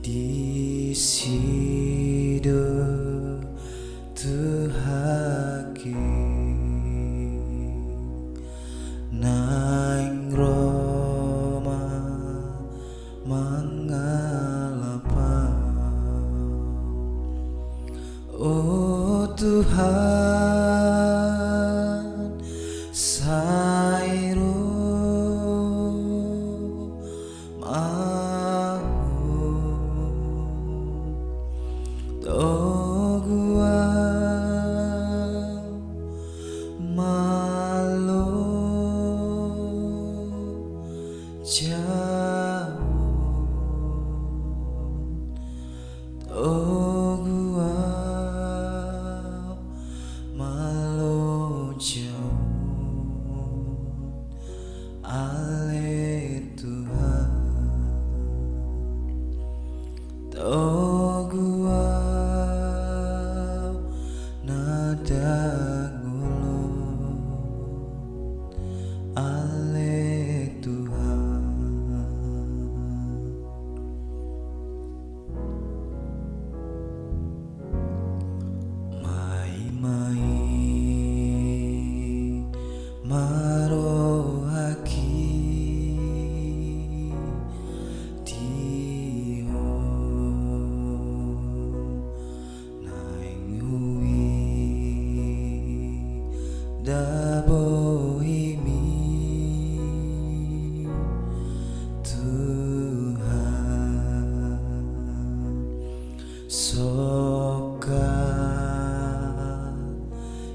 Di sido tuhaki naing Roma mangalapa. Oh Tuhan, sairo Togua malo jauh, Togua malo jauh, ale Tuhan. Togua ale Tuhan. Mai marohaki dio naing hui dabohimi Tuhan soka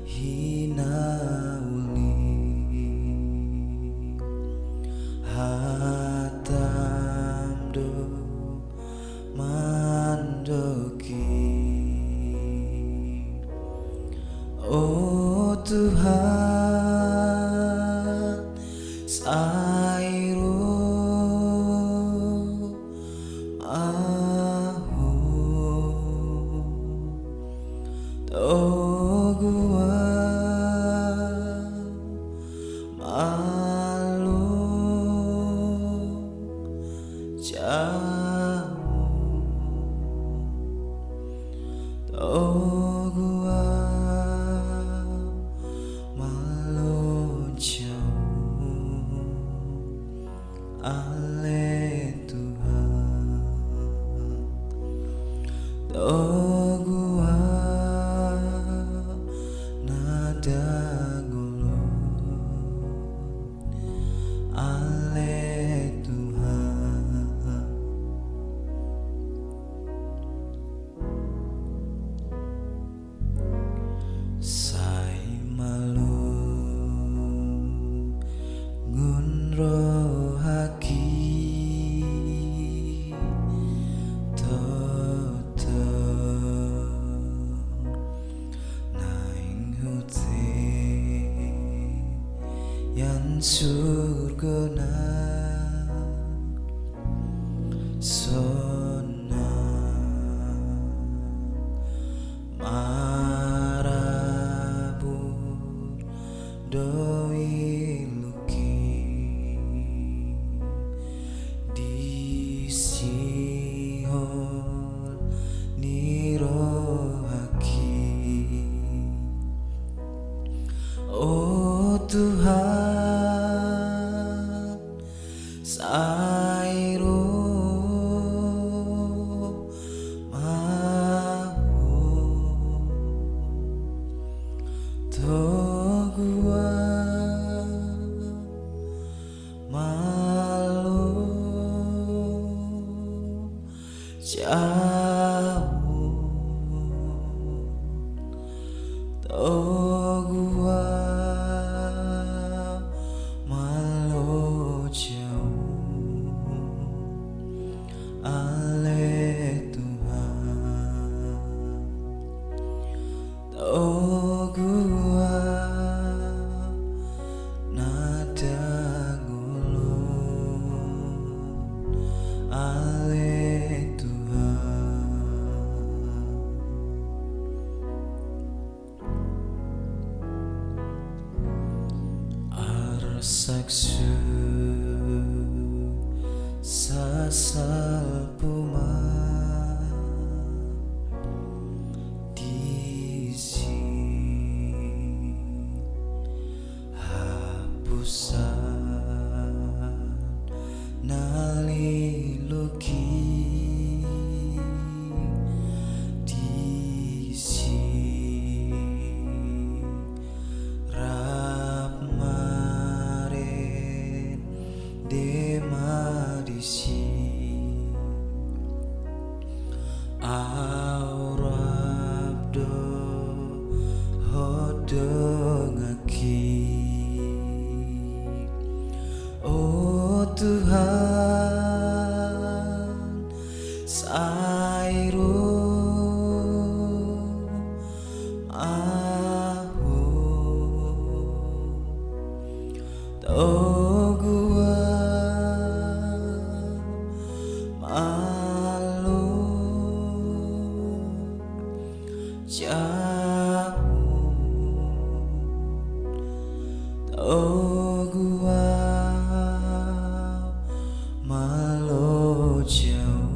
hinauli hatamdo mandoki. Oh Tuhan, sairo ahu Togua malo jauh, Togua malo jauh, ale Tuhan. Togua nada ngulon, ale Tuhan. Sai malu ngunrohaki toto naing hute yan surgona sona marabur doi luki di sihol nirohaki. Oh Tuhan, sairo mahu Togua malo jauh, Togua malo jauh, ale Tuhan. Togua nada ngulon, ale Tuhan. Arsaksu sasal puma Aurabdo hodongaki. Oh Tuhan, Sairo ahu togua malu jauh togua malu jauh.